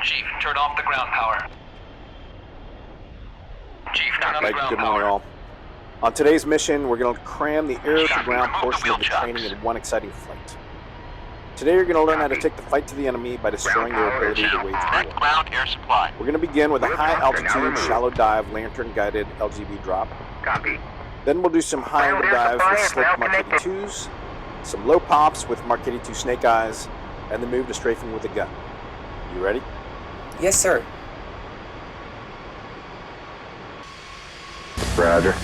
Chief, turn off the ground power. Chief, turn on the ground Good power. morning, all. On today's mission, we're going to cram the air-to-ground Remove the portion of wheel the chocks. training in one exciting flight. Today, you're going to learn how to take the fight to the enemy by destroying their ability to wage Direct war. ground air supply. We're going to begin with a high-altitude, shallow dive, lantern-guided LGB drop. Copy. Then we'll do some high-angle dives with slick Mark 82s, some low pops with Mark 82 Snake Eyes, and then move to strafing with a gun. You ready? Yes, sir. Roger.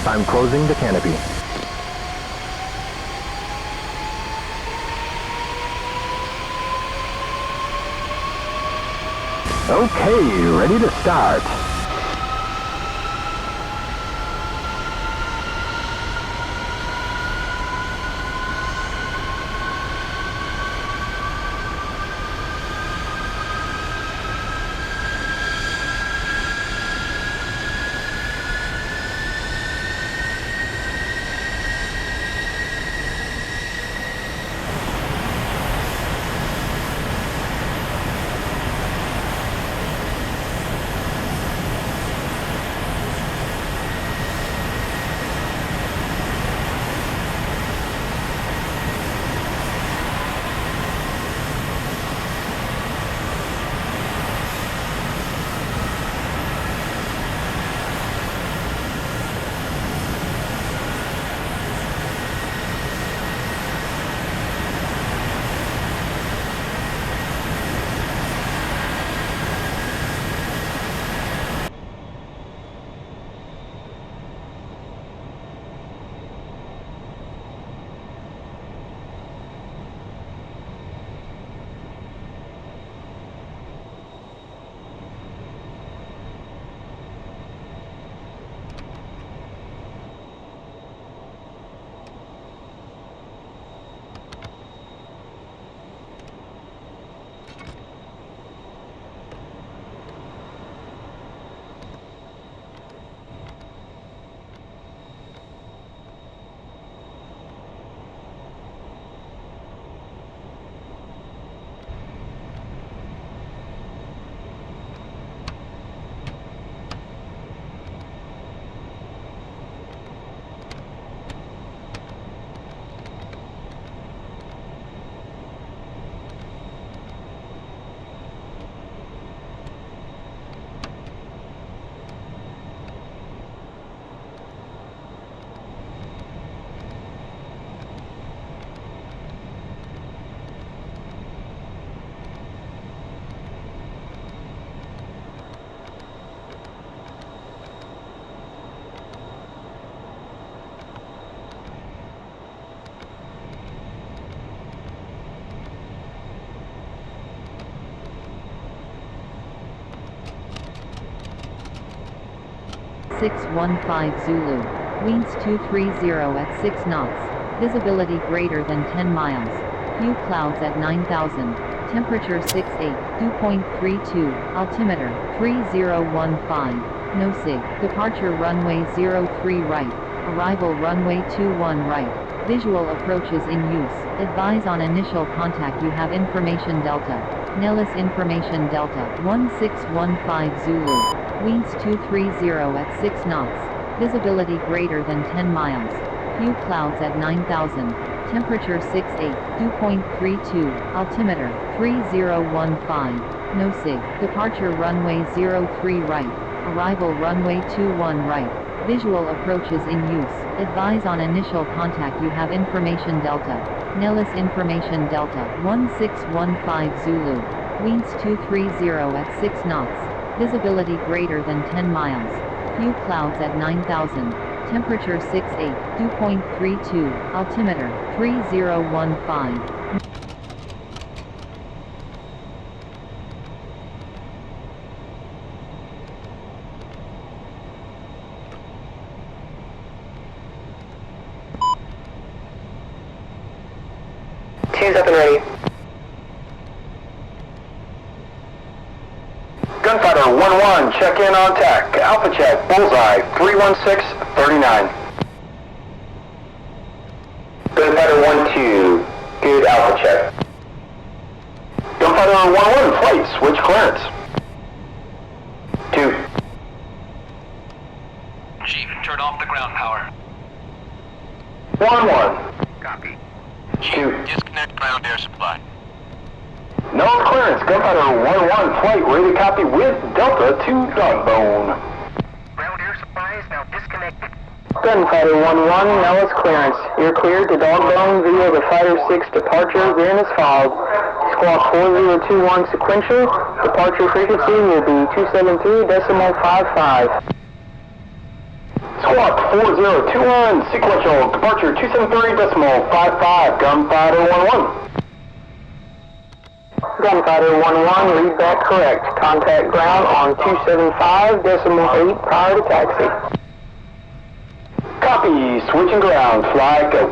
I'm closing the canopy. Okay, ready to start. Six 1-5 Zulu. Winds 230 at 6 knots. Visibility greater than 10 miles. Few clouds at 9,000. Temperature 68, dew point 32. Altimeter 3015. No sig. Departure runway 03 right. Arrival runway 21 right. Visual approaches in use. Advise on initial contact. You have information Delta. Nellis information Delta 1615 Zulu. Winds 230 at 6 knots. Visibility greater than 10 miles. Few clouds at 9,000. Temperature 68, dew point 32. Altimeter 3015. No sig. Departure runway 03 right. Arrival runway 21 right. Visual approaches in use. Advise on initial contact. You have information Delta. Nellis information Delta 1615 Zulu. Winds 230 at 6 knots. Visibility greater than 10 miles. Few clouds at 9,000. Temperature 68, dew point 32. Altimeter 3015. Tunes up and ready. Gunfighter 1-1, check in on TAC. Alpha check, bullseye, 316-39. Gunfighter 1-2, good Alpha check. Gunfighter 1-1, flight, switch clearance. 2. Chief, turn off the ground power. 1-1. Copy. Chief, disconnect ground air supply. no clearance, Gunfighter 1-1, flight, ready to copy with Delta to Dogbone. Ground air supply is now disconnected. Gunfighter 1-1, Nellis clearance. You're cleared to Dogbone via the Fighter 6 departure, then as followed. Squawk 4021 sequential, departure frequency will be 273.55. Squawk 4021, sequential, departure 273.55, Gunfighter 1-1. Gunfighter 1-1, read back correct. Contact ground on 275.8 prior to taxi. Copy, switching ground, fly, go.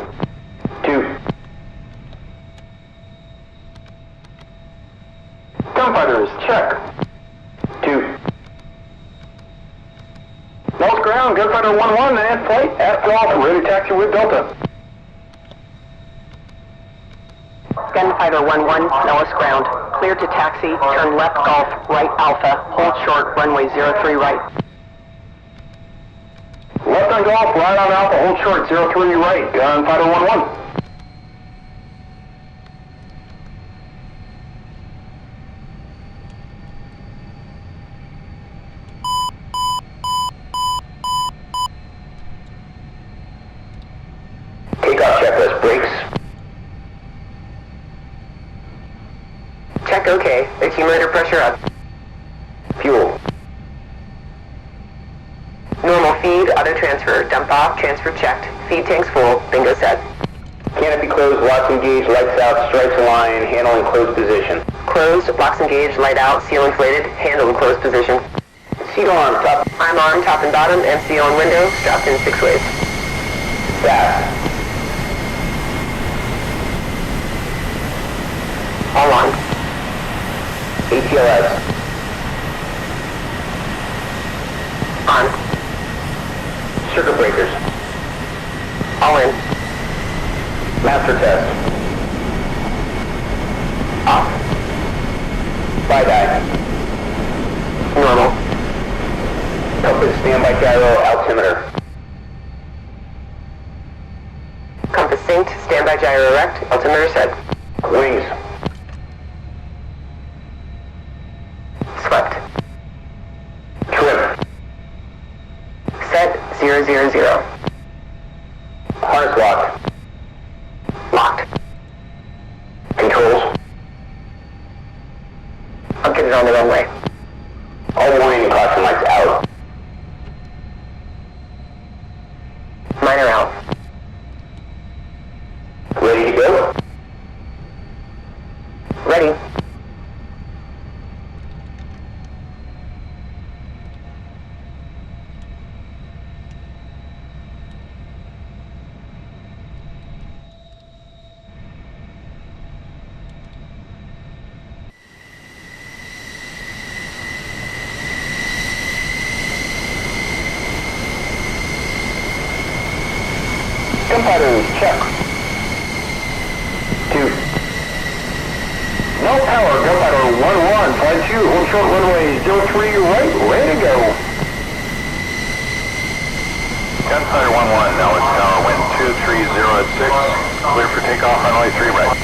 2. Gunfighters, check. 2. Lost ground, Gunfighter 1-1, and flight, at off, ready to taxi with Delta. Gunfighter 1-1, Nellis ground. Clear to taxi, turn left Golf, right Alpha, hold short, runway 03 right. Left on Golf, right on Alpha, hold short, 03 right, Gunfighter 1-1. Takeoff checklist, brakes. Check okay. Accumulator pressure up. Fuel. Normal feed, auto transfer, dump off, transfer checked. Feed tanks full, bingo set. Canopy closed, locks engaged, lights out, strikes align, handle in closed position. Closed, locks engaged, light out, seal inflated, handle in closed position. Seat on, top. I'm on, top and bottom, MC on window, strapped in 6 ways. Fast. All on. ATLS. On. Circuit breakers. All in. Master test. Off. FlyDye. Normal. Compass standby gyro altimeter. Compass synced, standby gyro erect, altimeter set. Wings. Swept. Trim. Set 000. Harness lock. Locked. Controls. I'll get it on the runway. All warning and caution lights out. Minor out. Ready to go? Ready. Gunfighters, check. 2. No power, Gunfighter 1-1, flight 2, hold short runway 03 right, ready to go. Gunfighter 1-1, now it's tower, wind 230 at 6, clear for takeoff, runway 3 right.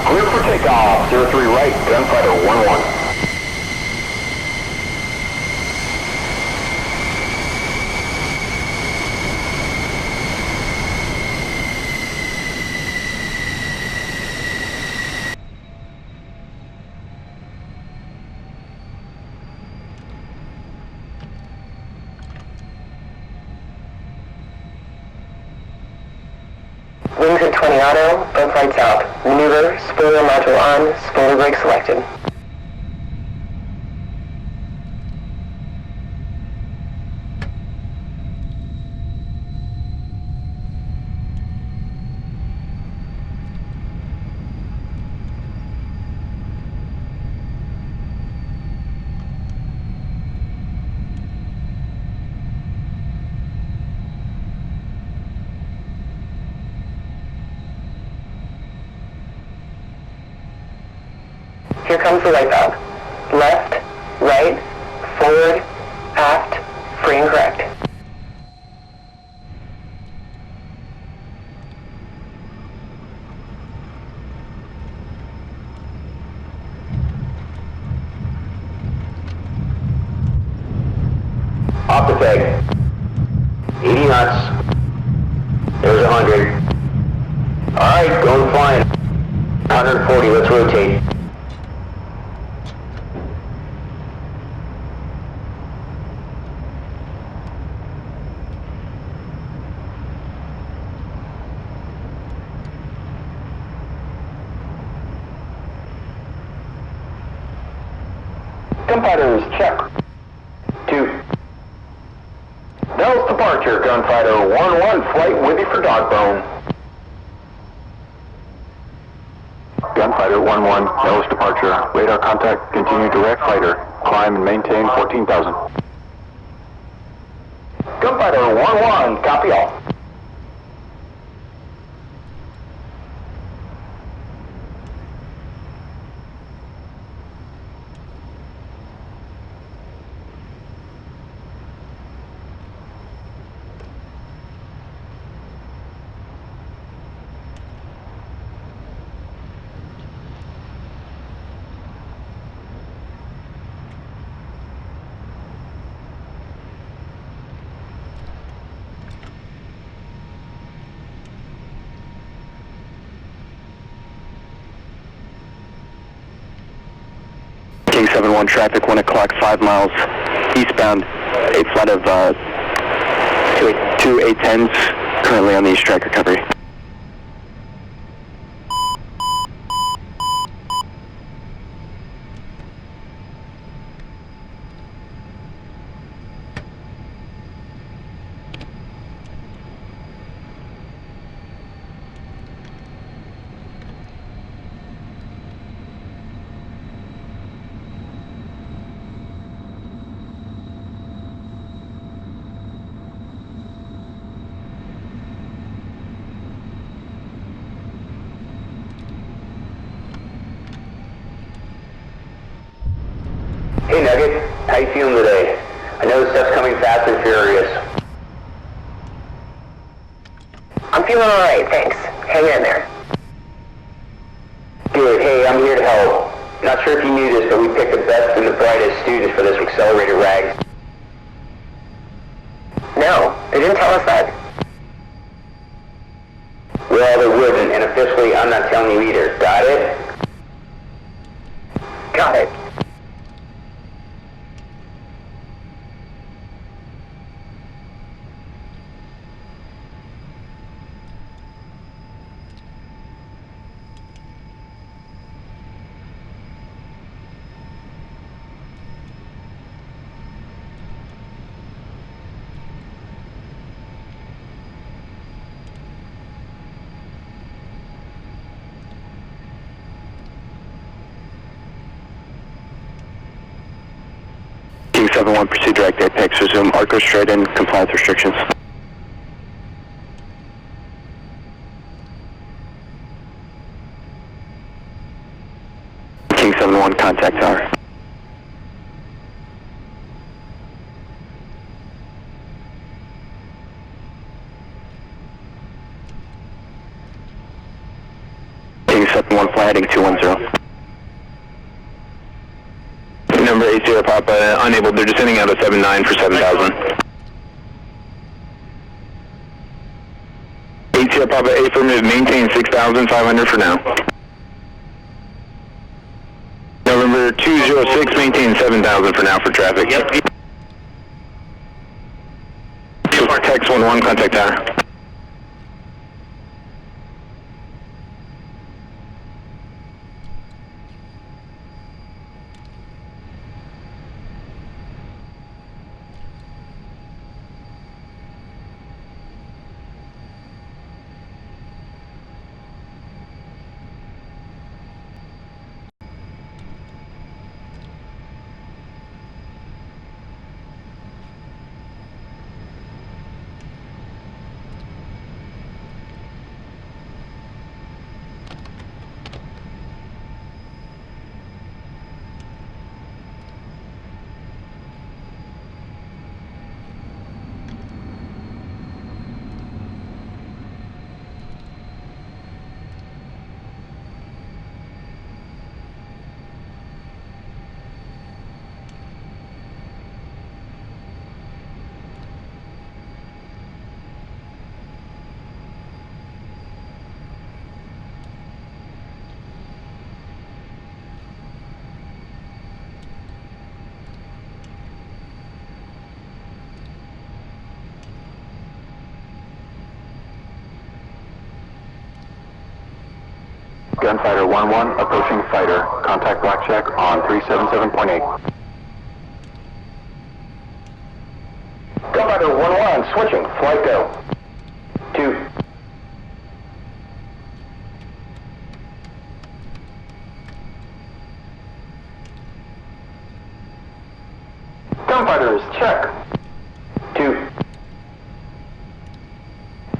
Clear for takeoff, 03 right, Gunfighter 1-1. Wings at 20 auto, both lights out. Maneuver, spoiler module on, spoiler brake selected. comes the wipeout. Left, right, forward, aft, free and correct. Off the peg. 80 knots. There's 100. Alright, going flying. 140, let's rotate. Gunfighters, check. 2. Nels departure, Gunfighter 1-1, flight with you for Dogbone. Gunfighter 1-1, Nels departure. Radar contact, continue direct fighter. Climb and maintain 14,000. Gunfighter 1-1, copy all. King 7-1 traffic, 1 o'clock, 5 miles eastbound. A flight of 2 A-10s currently on the east track recovery. Hey Nugget, how you feeling today? I know this stuff's coming fast and furious. I'm feeling alright, thanks. Hang in there. Good, hey, I'm here to help. Not sure if you knew this, but we picked the best and the brightest students for this accelerated rag. No, they didn't tell us that. Well, they wouldn't, and officially I'm not telling you either. Got it? Got it. King 7-1, proceed direct apex, resume Arco straight in, compliance restrictions. King 7-1, contact tower. King 7-1, fly heading 210. Number 80 Papa, unable, they're descending out of 79 for 7,000. 80 Papa, affirmative, maintain 6,500 for now. November 206, maintain 7,000 for now for traffic. Yep. Text 1-1, contact tower. Gunfighter 1-1, approaching fighter. Contact blackjack on 377.8. Gunfighter 1-1, switching, flight go. 2. Gunfighters, check. 2.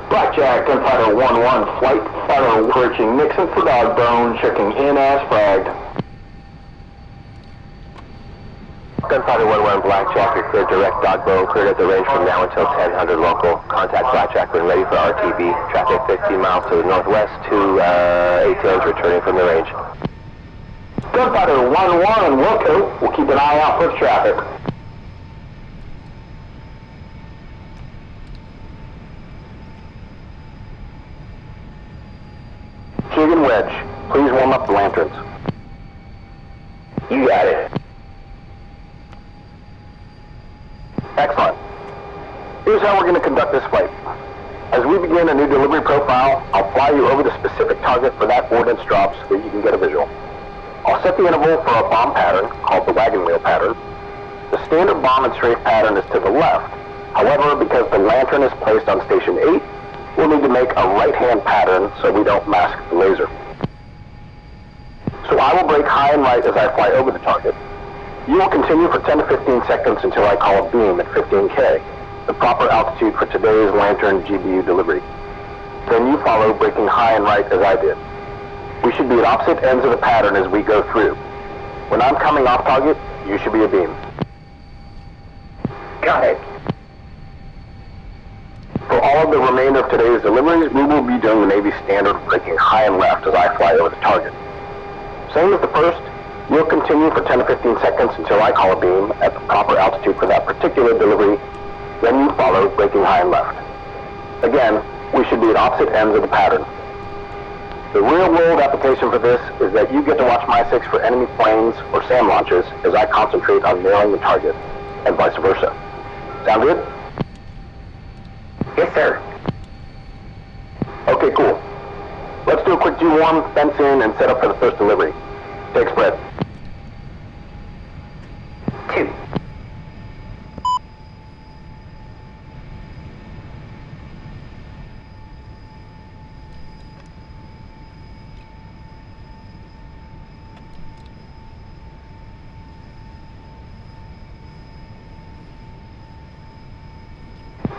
Blackjack, Gunfighter 1-1, flight. Fighter approaching Nixon for dog bone, checking in as fragged. Gunfighter 1-1, blackjack, you're cleared direct dog bone, cleared at the range from now until 1000 local. Contact blackjack when ready for RTB. Traffic 15 miles to the northwest, 2 ATMs returning from the range. Gunfighter 1-1, Wilco. We'll keep an eye out for traffic. Jig and wedge, please warm up the lanterns. You got it. Excellent. Here's how we're going to conduct this flight. As we begin a new delivery profile, I'll fly you over the specific target for that ordnance drop so that you can get a visual. I'll set the interval for a bomb pattern, called the wagon wheel pattern. The standard bomb and strafe pattern is to the left. However, because the lantern is placed on station 8, we'll need to make a right-hand pattern so we don't mask the laser. So I will break high and right as I fly over the target. You will continue for 10 to 15 seconds until I call a beam at 15K, the proper altitude for today's Latrin GBU delivery. Then you follow, breaking high and right as I did. We should be at opposite ends of the pattern as we go through. When I'm coming off target, you should be a beam. Got it. For all of the remainder of today's deliveries, we will be doing the Navy standard breaking high and left as I fly over the target. Same as the first, you'll continue for 10 to 15 seconds until I call a beam at the proper altitude for that particular delivery. Then you follow, breaking high and left. Again, we should be at opposite ends of the pattern. The real-world application for this is that you get to watch my 6 for enemy planes or SAM launches as I concentrate on nailing the target, and vice versa. Sound good? Yes, sir. Okay, cool. Let's do a quick G1, fence in, and set up for the first delivery. Take spread. 2.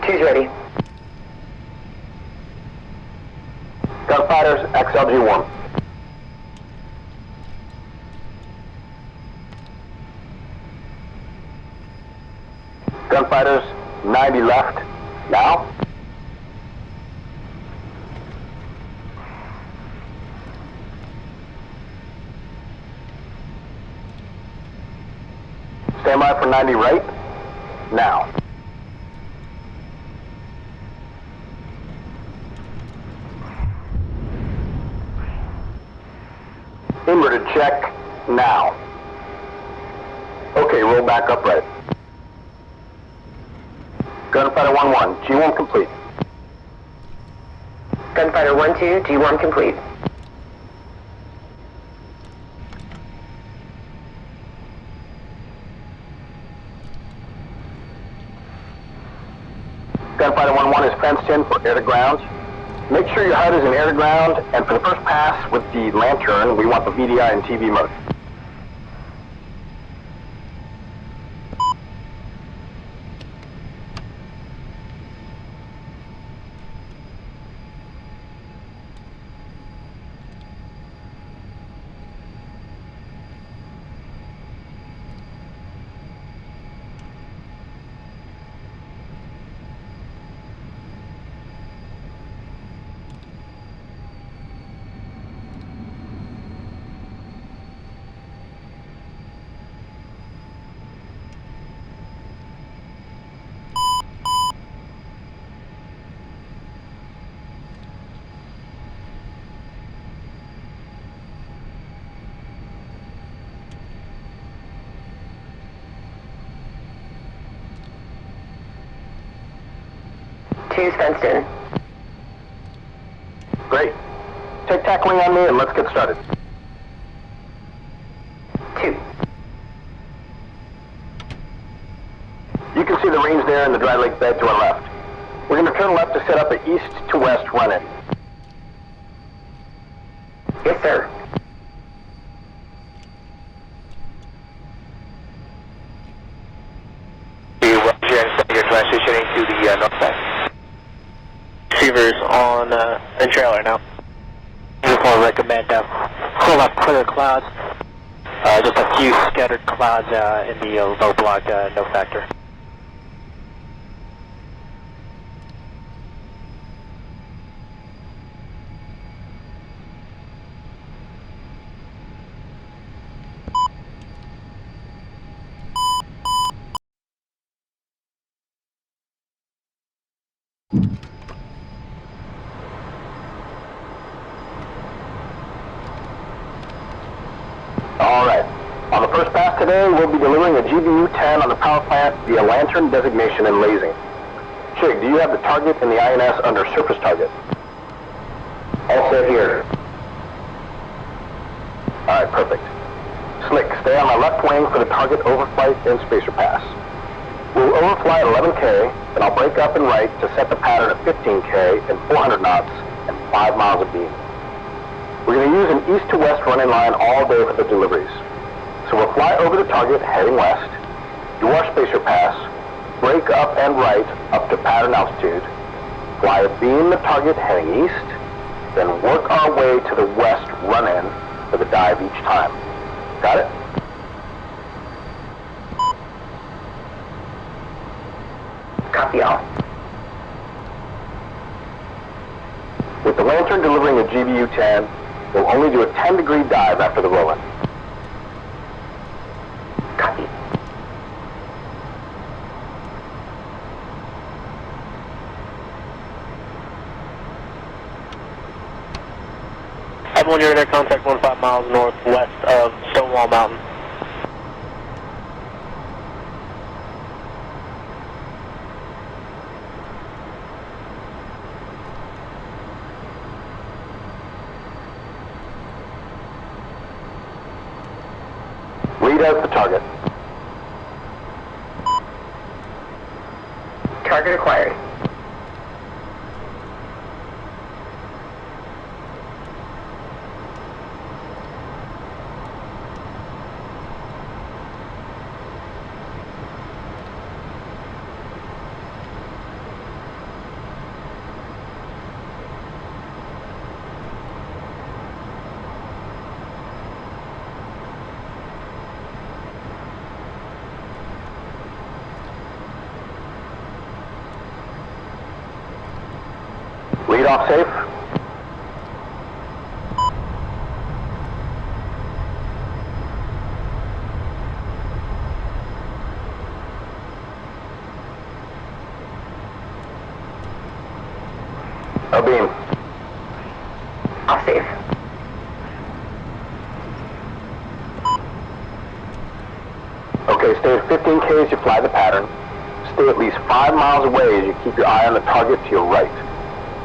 Two's ready. Gunfighters, XLG1. Gunfighters, 90 left. Now. Stand by for 90 right. Now. Inverted check, now. Okay, roll back upright. Gunfighter 1-1, G1 complete. Gunfighter 1-2, G1 complete. Gunfighter 1-1 is fenced in for air to ground. Make sure your HUD is in air to ground, and for the first pass with the lantern, we want the VDI and TV mode. Two's fenced in. Great. take tackling on me and let's get started. 2. You can see the range there in the dry lake bed to our left. We're going to turn left to set up an east to west run-in. Yes, sir. You're transitioning to the north side. Receivers on the trailer now. I recommend pull up clear clouds. Just a few scattered clouds in the low block, no factor. Alright. On the first pass today, we'll be delivering a GBU10 on the power plant via Lantern designation and lasing. Chig, do you have the target and the INS under surface target? All set here. Alright, perfect. Slick, stay on my left wing for the target overflight and spacer pass. We'll overfly at 11K, then I'll break up and right to set the pattern at 15K and 400 knots and 5 miles of beam. We're going to use an east to west run-in line all day for the deliveries. So we'll fly over the target heading west, do our spacer pass, break up and right up to pattern altitude, fly a beam the target heading east, then work our way to the west run-in for the dive each time. Got it? Copy all. With the Lantern delivering a GBU10, we'll only do a 10-degree dive after the roll-in. Copy. Everyone, you're there, contact 15 miles northwest of Stonewall Mountain. Read out the target. Target acquired. Lead off safe. A beam. Off safe. Okay, stay at 15K as you fly the pattern. Stay at least 5 miles away as you keep your eye on the target to your right.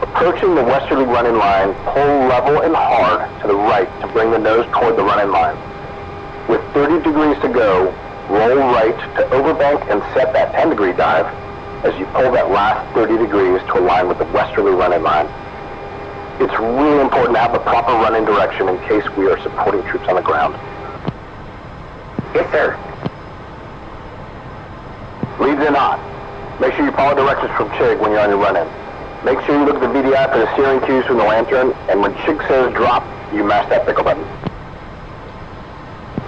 Approaching the westerly run-in line, pull level and hard to the right to bring the nose toward the run-in line. With 30 degrees to go, roll right to overbank and set that 10-degree dive as you pull that last 30 degrees to align with the westerly run-in line. It's really important to have the proper run-in direction in case we are supporting troops on the ground. Yes, sir. Leads in on. Make sure you follow directions from Chig when you're on your run-in. Make sure you look at the VDI for the steering cues from the Lantern, and when Chig says drop, you mash that pickle button.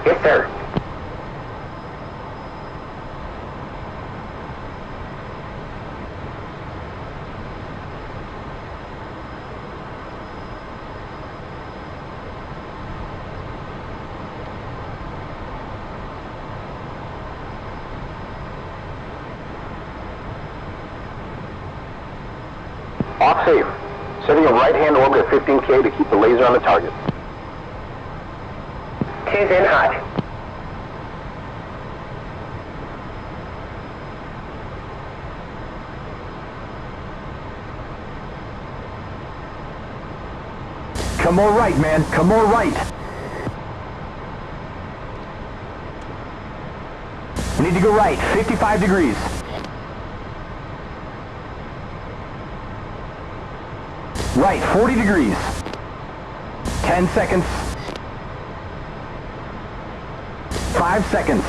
Yes, sir. Off safe. Setting a right-hand orbit at 15K to keep the laser on the target. Two's in hot. Come more right, man. Come more right. We need to go right, 55 degrees. Right, 40 degrees. 10 seconds. 5 seconds.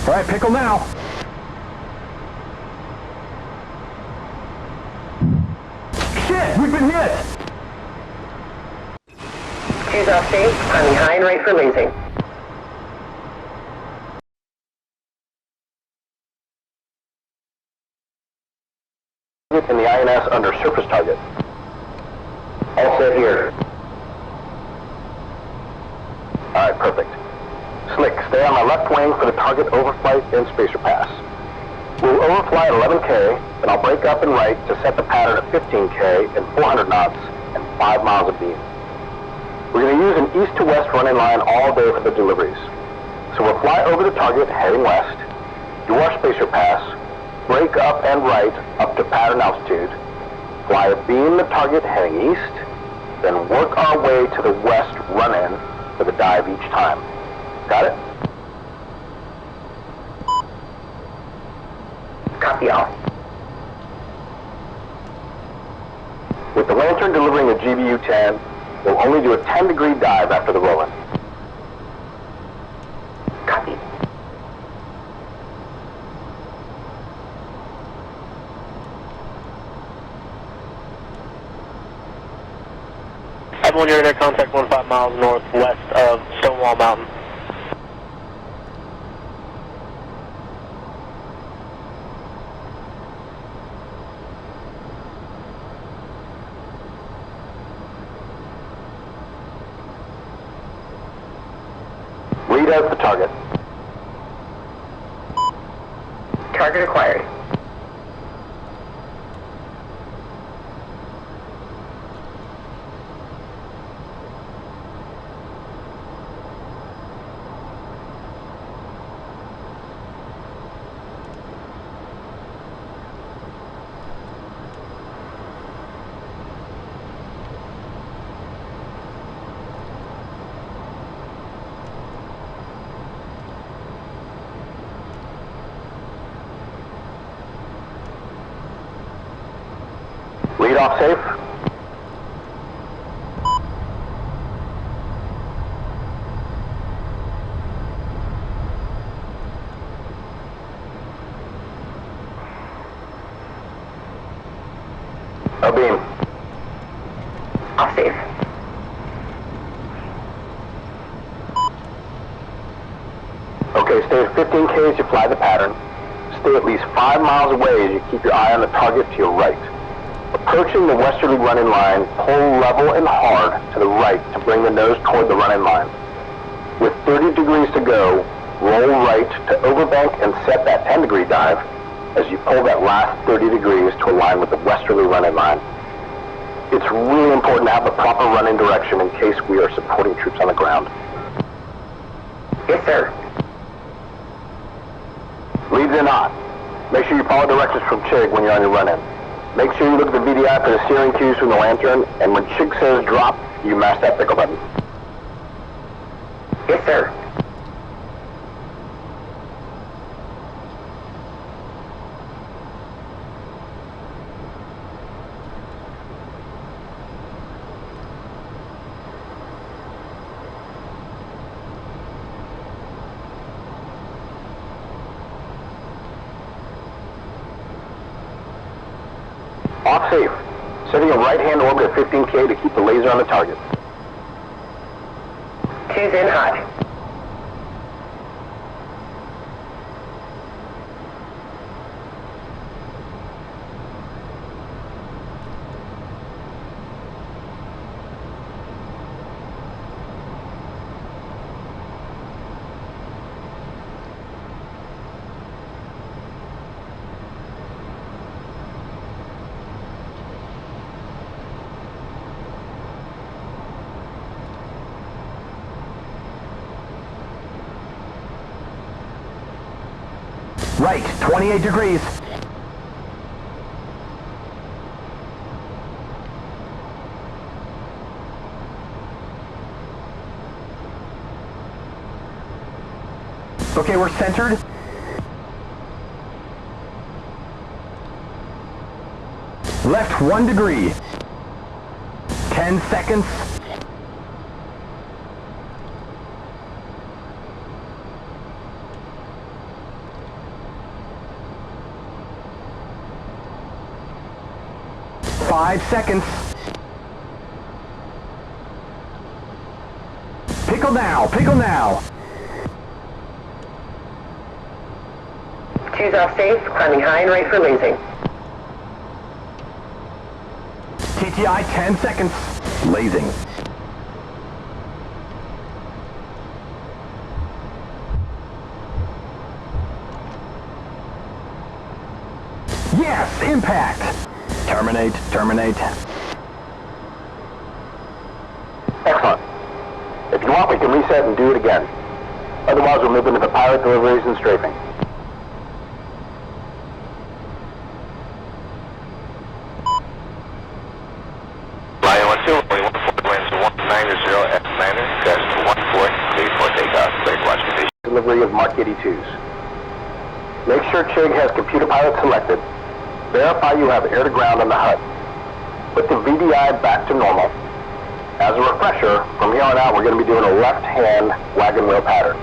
All right, pickle now. Shit, we've been hit. Choose off safe, climbing high and right for lasing. In the INS under surface target. All set here. Alright, perfect. Slick, stay on my left wing for the target overflight and spacer pass. We'll overfly at 11K, then I'll break up and right to set the pattern at 15K and 400 knots and 5 miles of beam. We're going to use an east to west running line all day for the deliveries. So we'll fly over the target heading west, do our spacer pass, break up and right up to pattern altitude, fly a beam the target heading east, then work our way to the west run-in for the dive each time. Got it? Copy all. With the Lantern delivering a GBU10, we'll only do a 10-degree dive after the roll-in. Copy. Everyone, you're in air contact 15 miles northwest of Stonewall Mountain. Read out the target. Target acquired. Lead off safe. A beam. Off safe. Okay, stay at 15K as you fly the pattern. Stay at least 5 miles away as you keep your eye on the target to your right. Approaching the westerly running line, pull level and hard to the right to bring the nose toward the running line. With 30 degrees to go, roll right to overbank and set that 10-degree dive as you pull that last 30 degrees to align with the westerly running line. It's really important to have the proper running direction in case we are supporting troops on the ground. Yes, sir. Leads in hot. Make sure you follow directions from Chig when you're on your run-in. Make sure you look at the VDI for the steering cues from the Lantern, and when Chig says drop, you mash that pickle button. Yes, sir. Off safe. Setting a right-hand orbit at 15K to keep the laser on the target. Two's in hot. Right, 28 degrees. Okay, we're centered. Left 1 degree. 10 seconds. Five seconds. Pickle now, pickle now. 2's off safe, climbing high and right for lasing. TTI 10 seconds. Lasing. Yes, impact. Terminate, terminate. Excellent. If you want, we can reset and do it again. Otherwise, we'll move into the pilot deliveries and strafing. Lion 12, winds 190 at planner, gust 14, clear for takeoff, clear watch condition. Delivery of Mark 82s. Make sure Chig has computer pilot selected. Verify you have air to ground on the HUD. Put the VDI back to normal. As a refresher, from here on out we're going to be doing a left-hand wagon wheel pattern.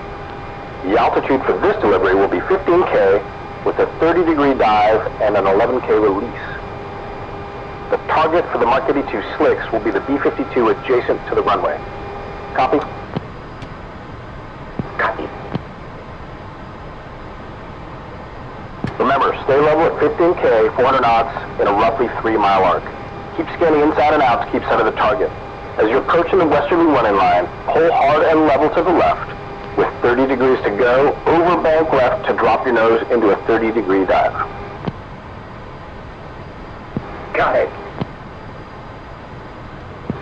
The altitude for this delivery will be 15K with a 30-degree dive and an 11K release. The target for the Mark 82 slicks will be the B-52 adjacent to the runway. Copy? Copy. Remember, stay level at 15K, 400 knots in a roughly 3-mile arc. Keep scanning inside and out to keep sight of the target. As you're approaching the westerly running line, pull hard and level to the left. With 30 degrees to go, over bank left to drop your nose into a 30-degree dive. Got it.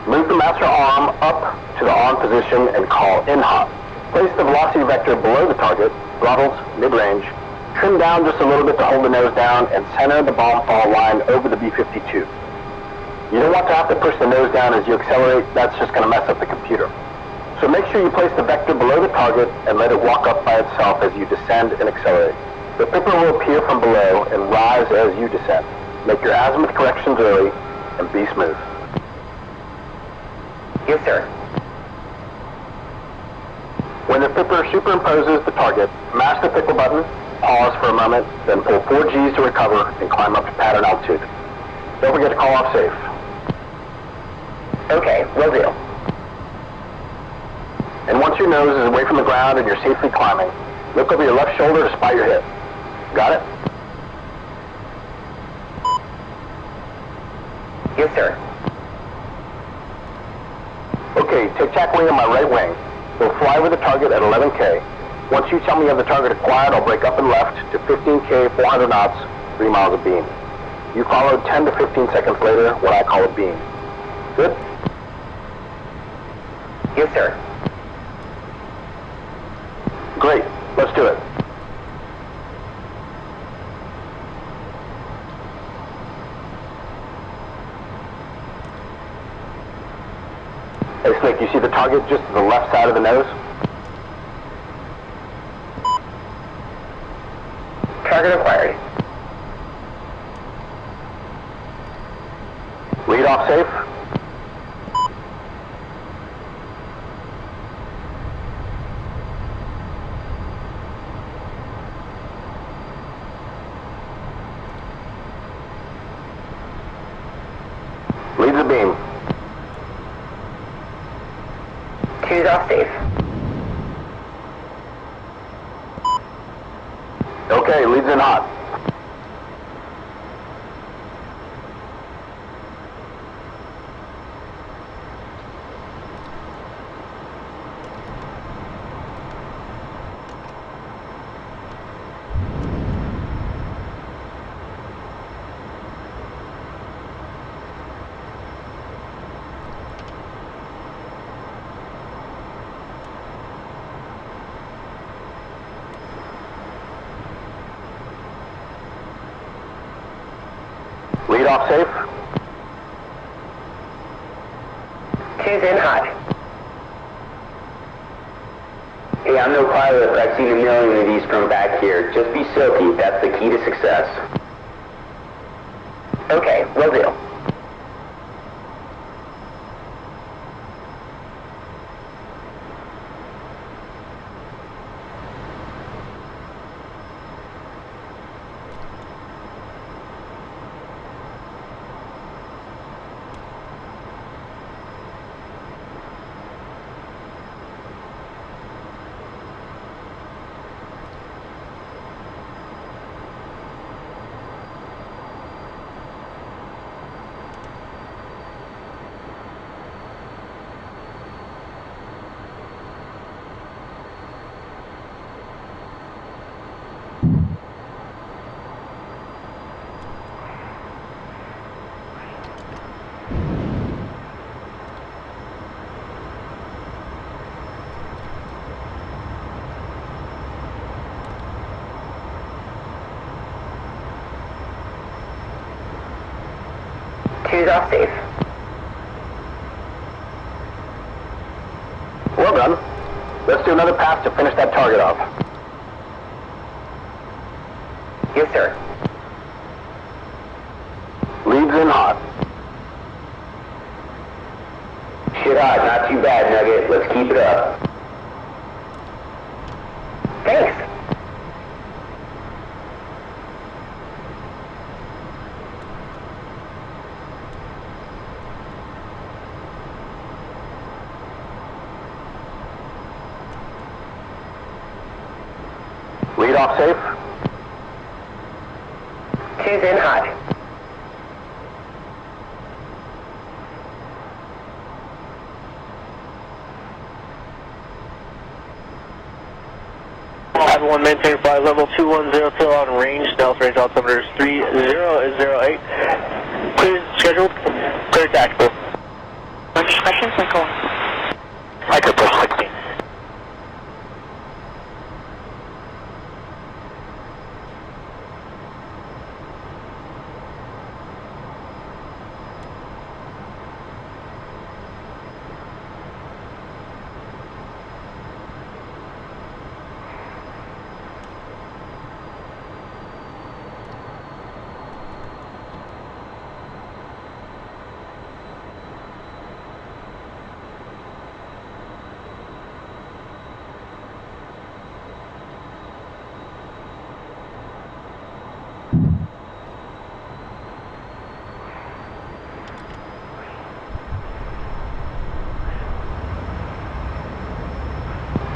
Move the master arm up to the on position and call in hot. Place the velocity vector below the target, throttles mid-range. Trim down just a little bit to hold the nose down and center the bomb fall line over the B-52. You don't want to have to push the nose down as you accelerate, that's just going to mess up the computer. So make sure you place the vector below the target and let it walk up by itself as you descend and accelerate. The Pipper will appear from below and rise as you descend. Make your azimuth corrections early and be smooth. Yes, sir. When the Pipper superimposes the target, mash the Pipper button, pause for a moment, then pull 4 Gs to recover and climb up to pattern altitude. Don't forget to call off safe. Okay, will do. And once your nose is away from the ground and you're safely climbing, look over your left shoulder to spot your hip. Got it? Yes, sir. Okay, take tack wing on my right wing. We'll fly with the target at 11K. Once you tell me you have the target acquired, I'll break up and left to 15K, 400 knots, 3 miles of beam. You follow 10 to 15 seconds later when I call a beam. Good? Yes, sir. Great. Let's do it. Hey, Slick, you see the target just to the left side of the nose? Target acquired. Lead off safe. Lead the beam. 2's off safe. Okay, leads in hot. Lead off safe. 2's in hot. Hey, I'm no pilot, but I've seen a million of these from back here. Just be silky, that's the key to success. Okay, will do. Two's off safe. Well done. Let's do another pass to finish that target off. Yes, sir. Leads in hot. Shit hot, not too bad, Nugget. Let's keep it up. Thanks. Lead off safe. Two's in hot. Everyone maintain flight level 210 till on range. Stealth range altimeter 3008. Clear scheduled. Clear tactical. Expression circle. I could push 16.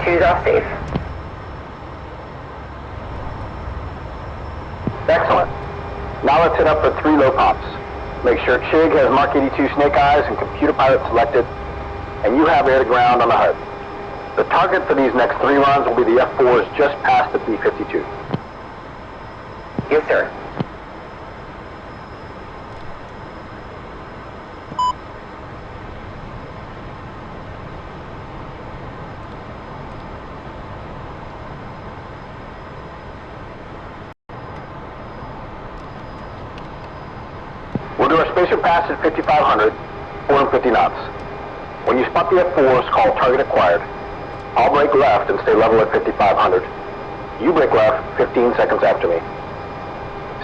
Two's off safe. Excellent. Now let's hit up for 3 low pops. Make sure Chig has Mark 82 Snake Eyes and Computer Pilot selected, and you have air to ground on the HUD. The target for these next 3 runs will be the F4s just past the B-52. Yes, sir. We'll do our spacer pass at 5,500, 450 knots. When you spot the F4s, call target acquired. I'll brake left and stay level at 5,500. You brake left 15 seconds after me.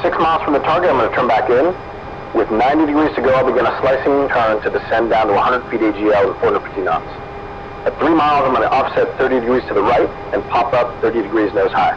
6 miles from the target, I'm going to turn back in. With 90 degrees to go, I'll begin a slicing turn to descend down to 100 feet AGL at 450 knots. At 3 miles, I'm going to offset 30 degrees to the right and pop up 30 degrees nose high.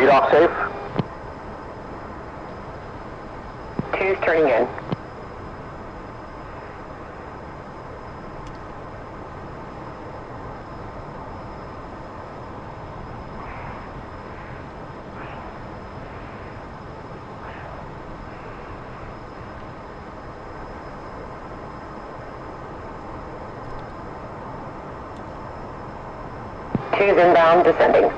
Lead off safe. Two's turning in. Two's inbound, descending.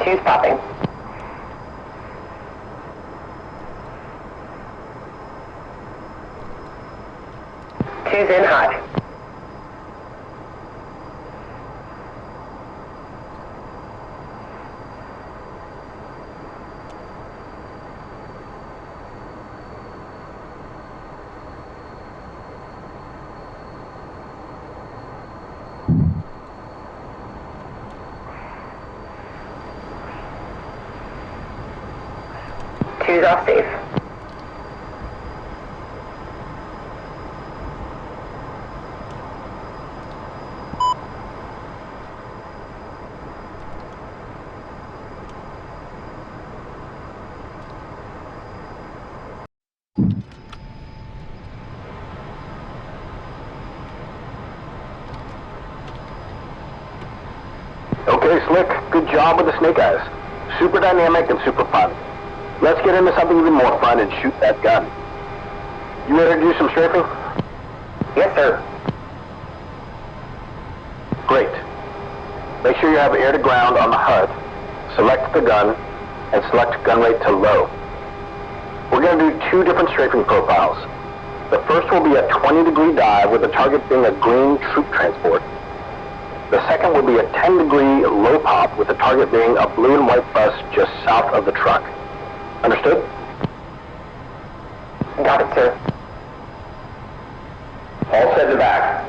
Two's popping. Two's in hot. Two's off safe. Okay, Slick. Good job with the snake eyes. Super dynamic and super fun. Let's get into something even more fun and shoot that gun. You ready to do some strafing? Yes, sir. Great. Make sure you have air to ground on the HUD. Select the gun and select gun rate to low. We're going to do two different strafing profiles. The first will be a 20-degree dive with the target being a green troop transport. The second will be a 10-degree low pop with the target being a blue and white bus just south of the truck. Understood? Got it, sir. All set to back.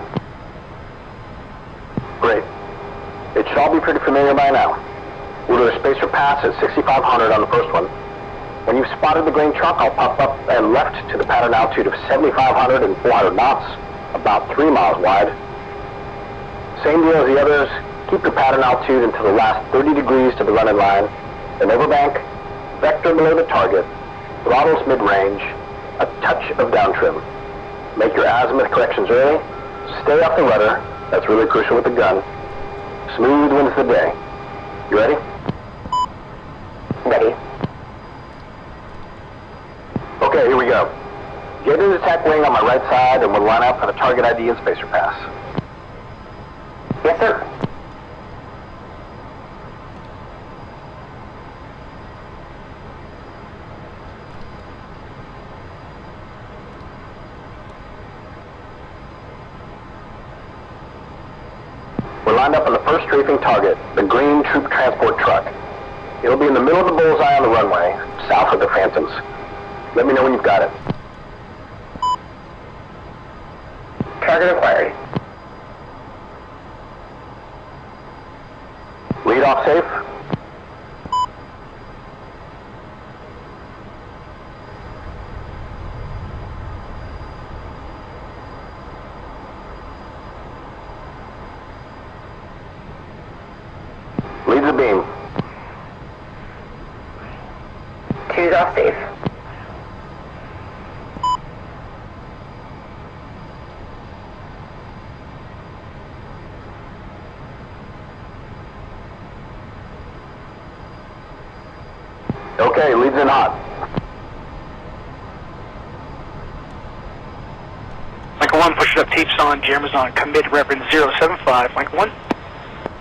Great. It should all be pretty familiar by now. We'll do a spacer pass at 6,500 on the first one. When you've spotted the green truck, I'll pop up and left to the pattern altitude of 7,500 and 400 knots, about 3 miles wide. Same deal as the others. Keep your pattern altitude until the last 30 degrees to the running line. Then overbank, vector below the target, throttles mid-range, a touch of down trim. Make your azimuth corrections early. Stay off the rudder. That's really crucial with the gun. Smooth wins the day. You ready? Ready. Okay, here we go. Get in the attack wing on my right side and we'll line up for the target ID and spacer pass. Yes, sir. We're lined up on the first strafing target, the green troop transport truck. It'll be in the middle of the bullseye on the runway, south of the Phantoms. Let me know when you've got it. Target acquired. Lead off safe. Lead the beam. Two's off safe. Okay, leads in hot. Michael 1, push it up, tapes on, jammers on, commit reference 075, Michael 1.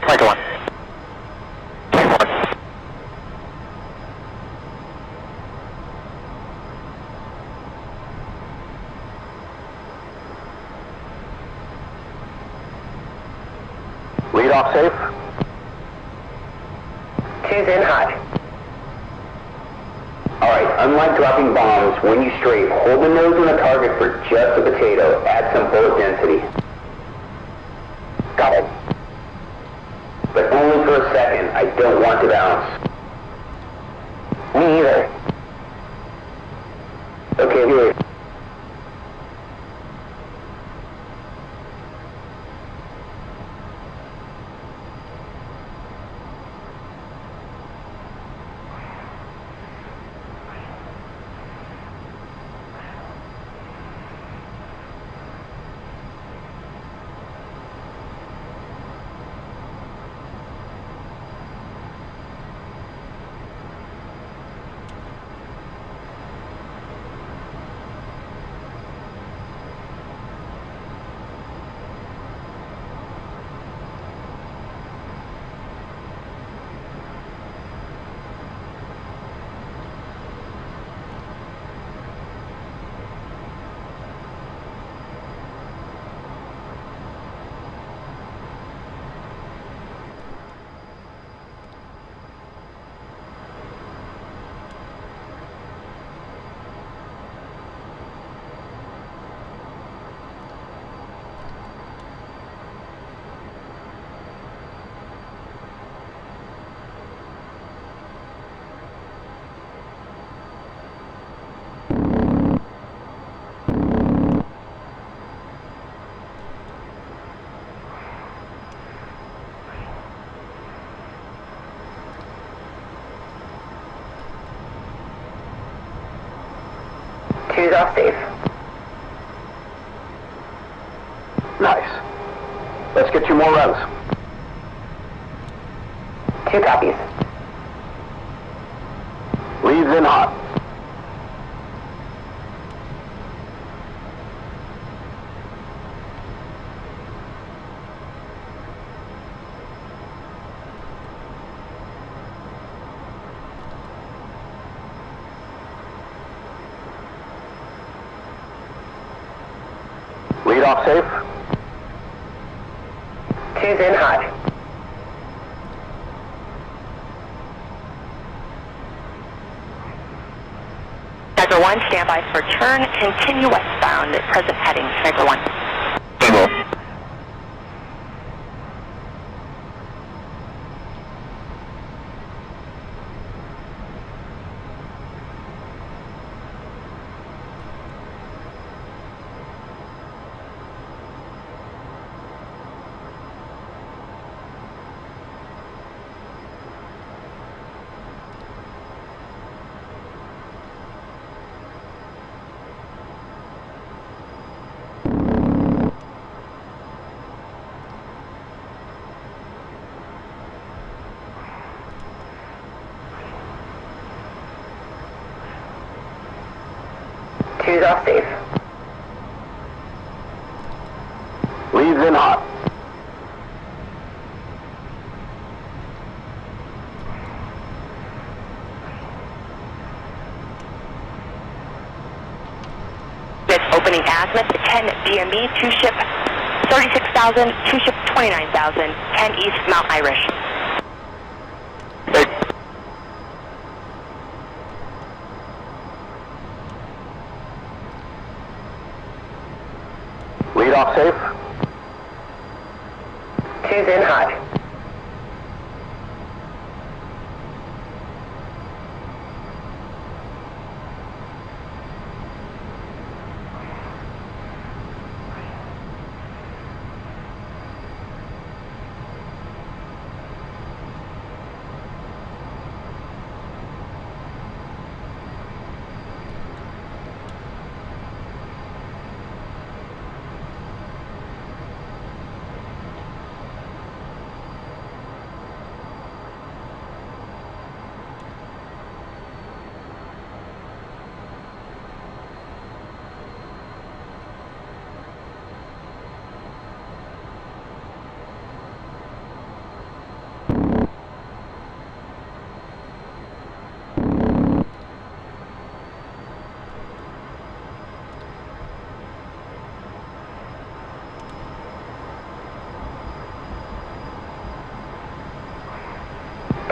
Michael 1. Michael 1. Lead off safe. Two's in hot. Alright, unlike dropping bombs, when you strafe, hold the nose on the target for just a potato. Add some bullet density. Got it. But only for a second. I don't want to bounce. Me either. Okay, here. Two's off safe. Nice. Let's get you more runs. 2 copies. Leads in hot. Lead off safe. 2's in hot. Sniper 1, stand by for turn. Continue westbound at present heading. Sniper 1. Two's off safe. Leads in hot. It's opening azimuth 10 DMB, 2 ship 36,000, 2 ship 29,000, 10 east Mount Irish. Lead off safe. 2's in hot.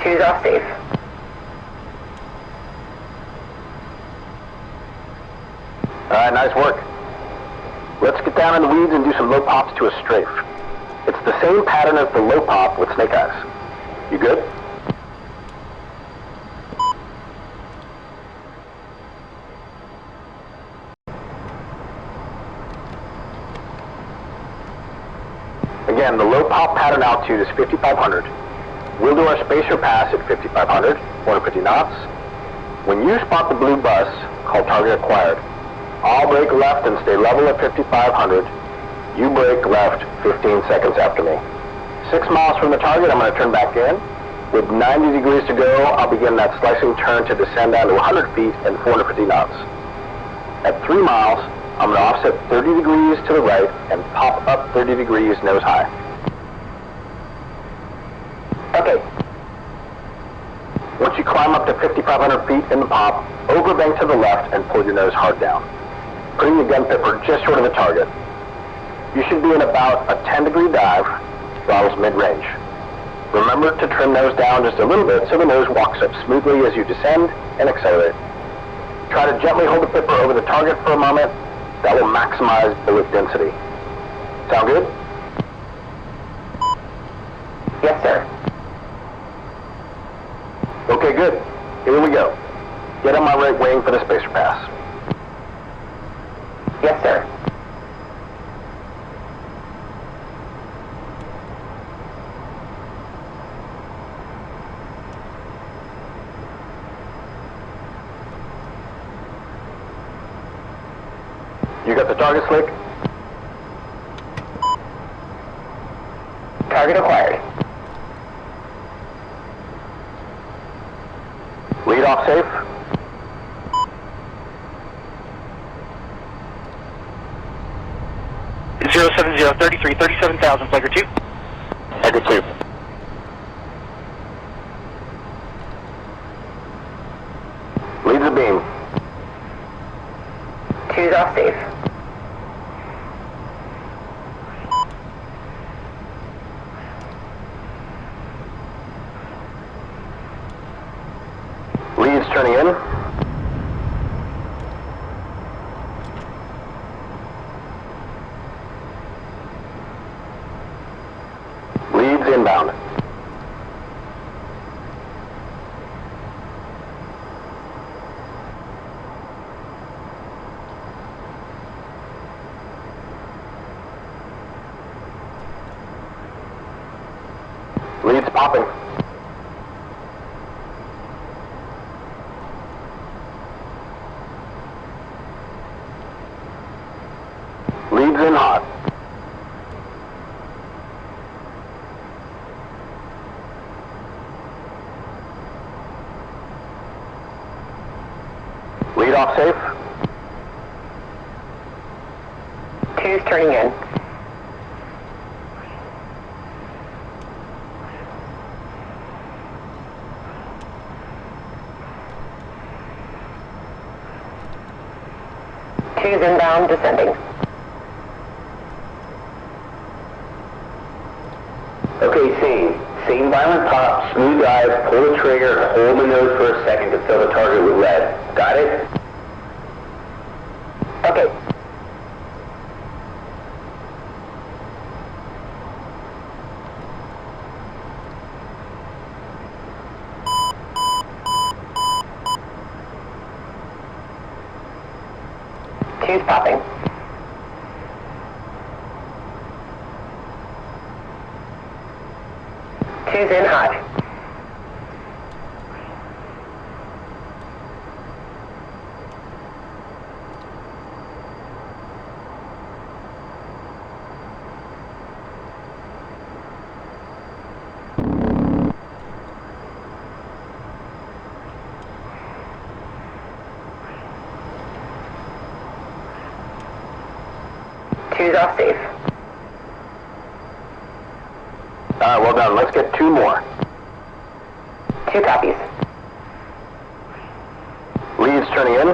Two's off safe. Nice work. Let's get down in the weeds and do some low pops to a strafe. It's the same pattern as the low pop with snake eyes. You good? Again, the low pop pattern altitude is 5,500. We'll do our spacer pass at 5,500, 450 knots. When you spot the blue bus, called target acquired, I'll brake left and stay level at 5,500. You brake left 15 seconds after me. 6 miles from the target, I'm going to turn back in. With 90 degrees to go, I'll begin that slicing turn to descend down to 100 feet and 450 knots. At 3 miles, I'm going to offset 30 degrees to the right and pop up 30 degrees nose high. Okay. Once you climb up to 5,500 feet in the pop, overbank to the left and pull your nose hard down, putting the gun pipper just short of the target. You should be in about a 10-degree dive, throttles mid-range. Remember to trim nose down just a little bit so the nose walks up smoothly as you descend and accelerate. Try to gently hold the pipper over the target for a moment. That will maximize bullet density. Sound good? Yes, sir. Okay, good. Here we go. Get on my right wing for the spacer pass. Yes, sir. You got the target slick? Target acquired. Lead off safe. Zero 33 37,000, Flagger 2. Flagger 2. Leads the beam. 2's off safe. Leads turning in. Leads inbound. Leads popping. Leads in hot. Lead off safe. 2's turning in. Two's inbound, descending. Okay, same violent pop, smooth dive, pull the trigger, hold the nose for a second to fill the target with lead. Got it? Okay. Two's popping. Two's in hot. Two's off safe. Alright, well done. Let's get 2 more. 2 copies. Leads turning in.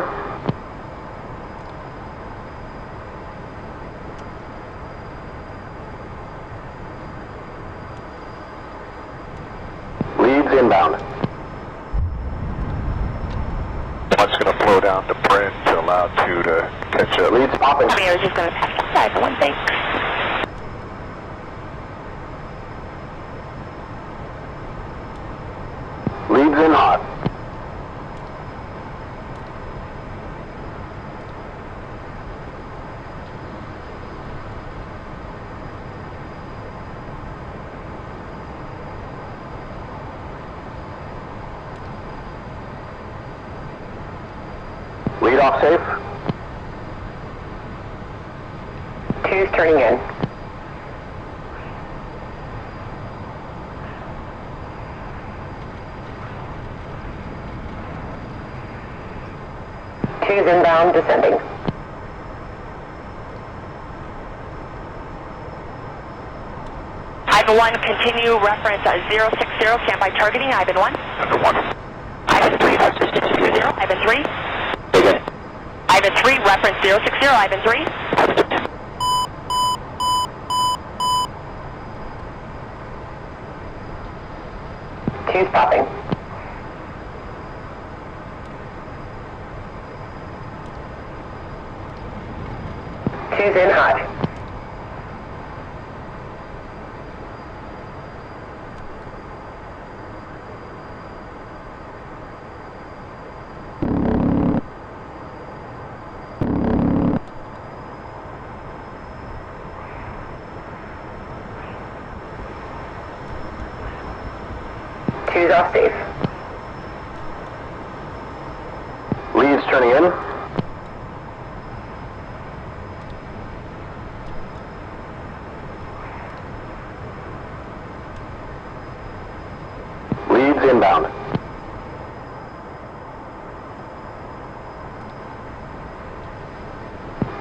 Leads inbound. One's going to float down to Bryn to allow 2 to catch up. Leads popping. I was just going to pass outside for one thing. Leads in hot. Lead off safe. 2's turning in. Two's inbound, descending. Ivan 1, continue reference 060, standby targeting, Ivan 1. Ivan 1. Ivan 3, reference 060, Ivan 3. Okay. Ivan 3, reference 060, Ivan 3. Two's popping. Two's in hot. Two's off safe. Leads turning in. Leads inbound.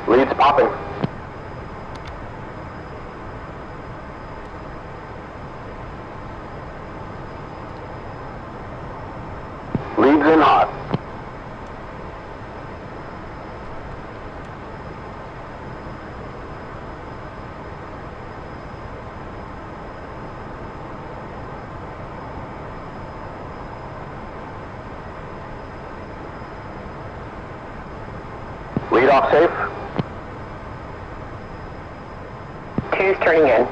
Leads popping. Leads in hot. Lead off safe. 2's turning in.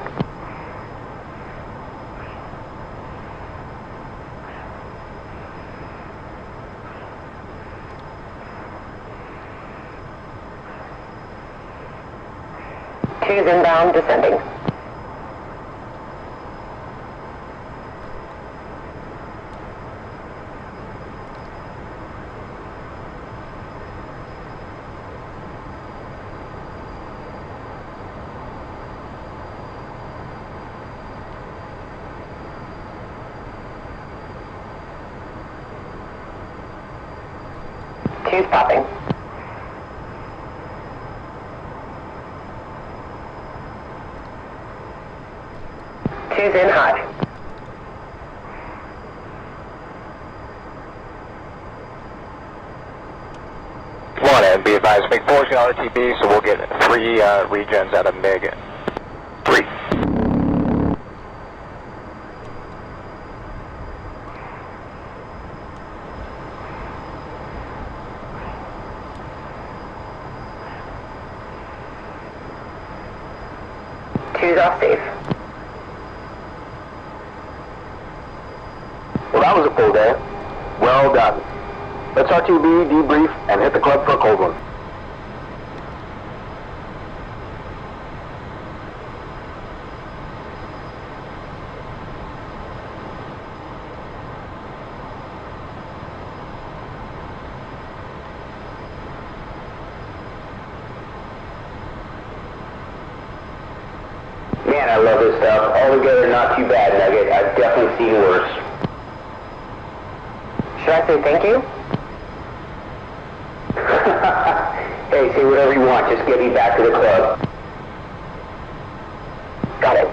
Two's inbound, descending. Two's popping. Two's in hot. Come on in, be advised, MiG 4's got RTB, so we'll get 3 regens out of MiG 3. Two's off safe. Well, that was a full day. Well done. Let's RTB, debrief, and hit the club for a cold one. Man, I love this stuff. Altogether, not too bad, Nugget. I've definitely seen worse. Should I say thank you? Hey, say whatever you want. Just get me back to the club. Got it.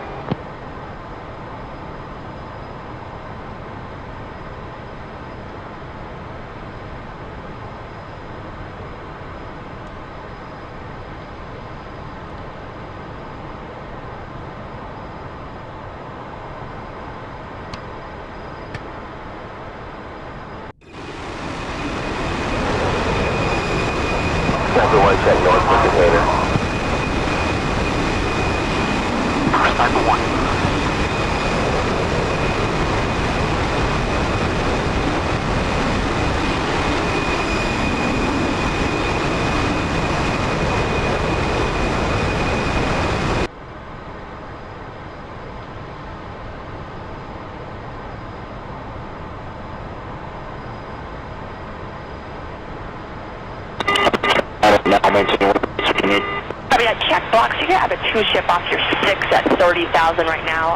Copy that, check blocks. You can have a 2-ship off your 6 at 30,000 right now.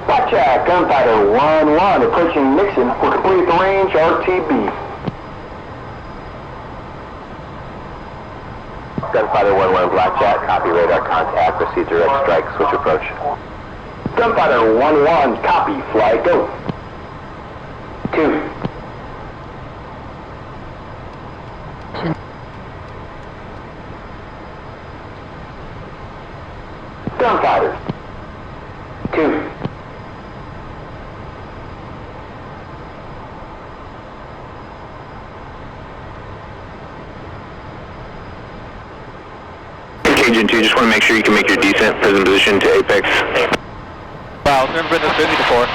Blackjack, Gunfighter 1-1, approaching Nixon for complete the range, RTB. Gunfighter 1-1 Blackjack, copy radar contact, proceed direct strike, switch approach. Gunfighter 1-1, copy, fly, go. 2. Gunfighter 2. Agent 2, just want to make sure you can make your descent, present position to Apex. Wow, I've never been this busy before.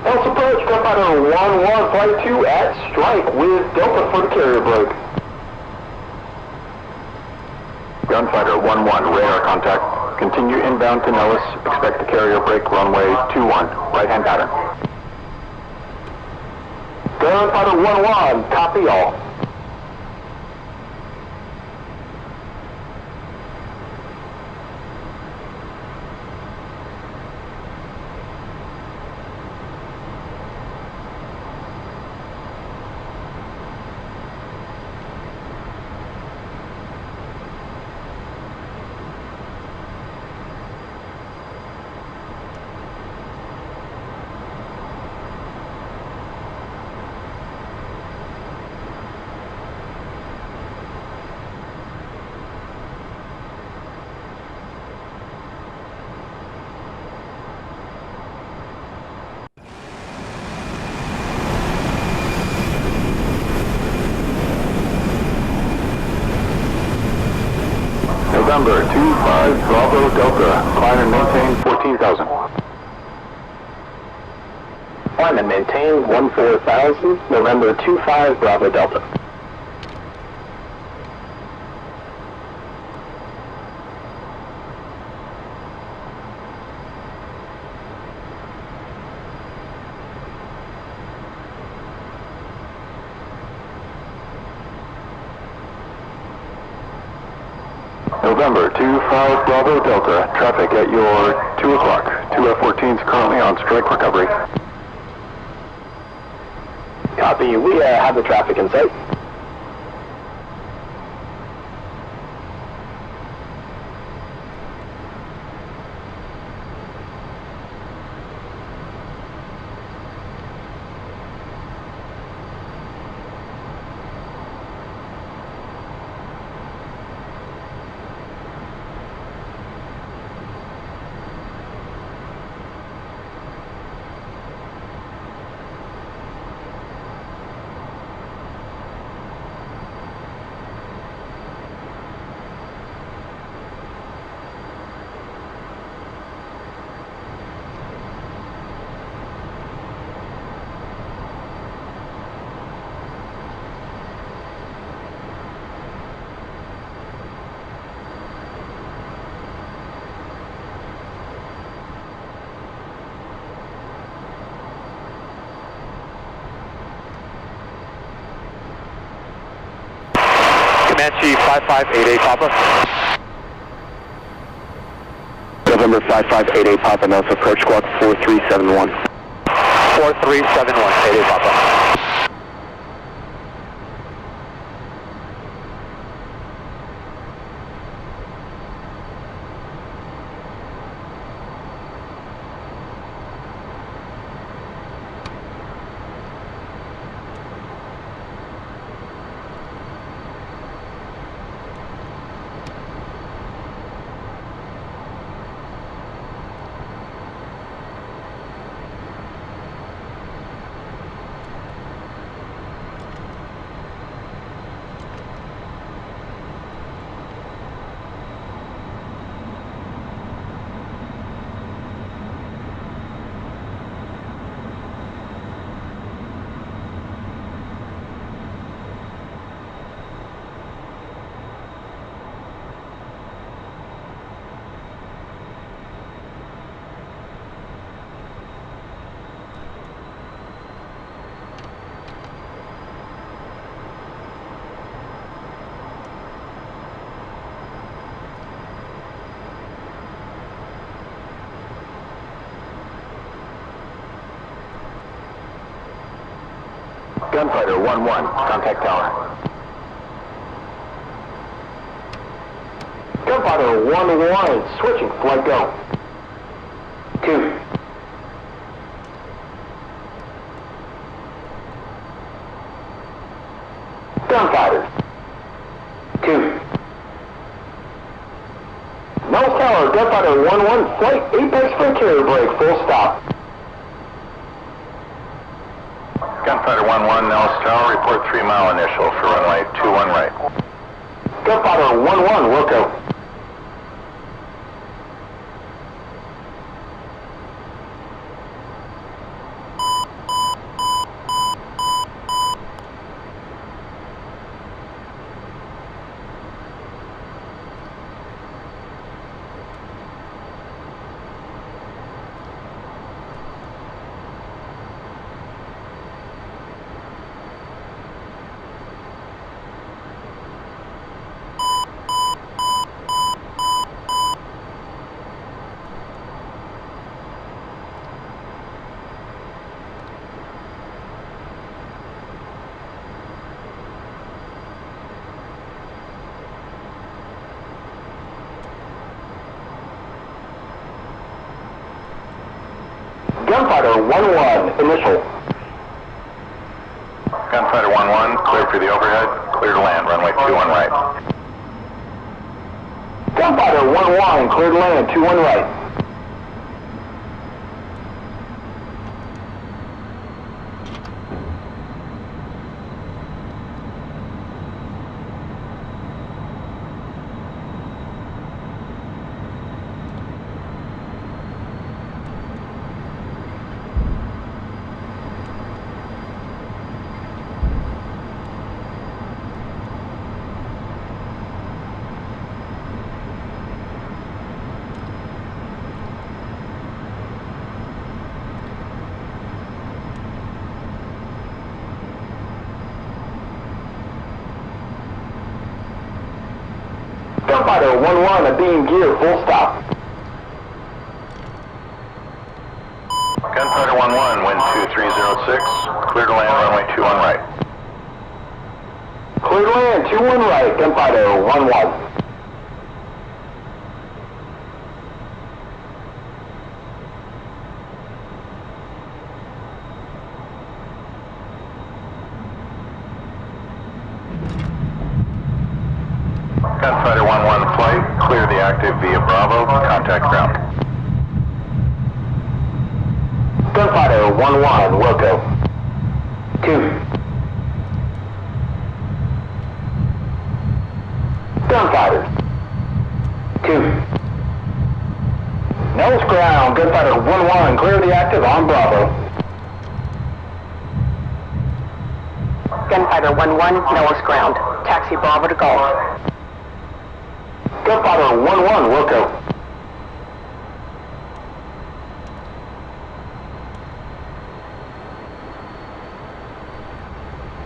Else approach, Gunfighter 1-1, flight 2 at strike with Delta for the carrier break. Gunfighter 1-1, radar contact. Continue inbound to Nellis. Expect the carrier break, runway 21, right-hand pattern. Gunfighter 1-1, copy all. November 25 Bravo Delta, climb and maintain 14,000. Climb and maintain 14,000, November 25 Bravo Delta. November 25 Bravo Delta, traffic at your 2 o'clock. 2 F-14s currently on strike recovery. Copy, we have the traffic in sight. Comanche 5588 Papa. November 5588 Papa, Nelson, approach squawk 4371. 4371, 88 Papa. Gunfighter 1-1, contact tower. Gunfighter 1-1, switching, flight go. 2. Gunfighter 2. Nose Tower, Gunfighter 1-1, flight apex for carrier brake, full stop. Gunfighter 1-1, Nellis Tower, report 3 mile initial for runway 21 right. Gunfighter 1-1, Wilco. Gunfighter 1-1, initial. Gunfighter 1-1, clear for the overhead, clear to land, runway 21 right. Gunfighter 1-1, clear to land, 21 right. Gunfighter 1-1, a beam gear, full stop. Gunfighter 1-1, wind 2306, clear to land, runway 21 right. Clear to land, 21 right, Gunfighter 1-1. Gunfighter 1-1 flight, clear the active via Bravo, contact ground. Gunfighter 1-1, Wilco. 2. Gunfighter 2. Nose ground, Gunfighter 1-1, clear the active on Bravo. Gunfighter 1-1, nose ground. Taxi Bravo to Golf. Gunfighter 1-1, Wilco.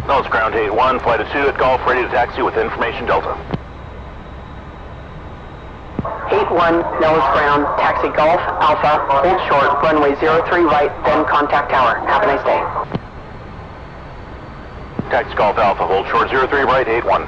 Nose ground 8-1, flight of 2 at Golf, ready to taxi with information Delta. 8-1, nose ground. Taxi Golf, Alpha, hold short, runway 03 right, then contact tower. Have a nice day. Taxi Golf Alpha, hold short 03 right, 8-1.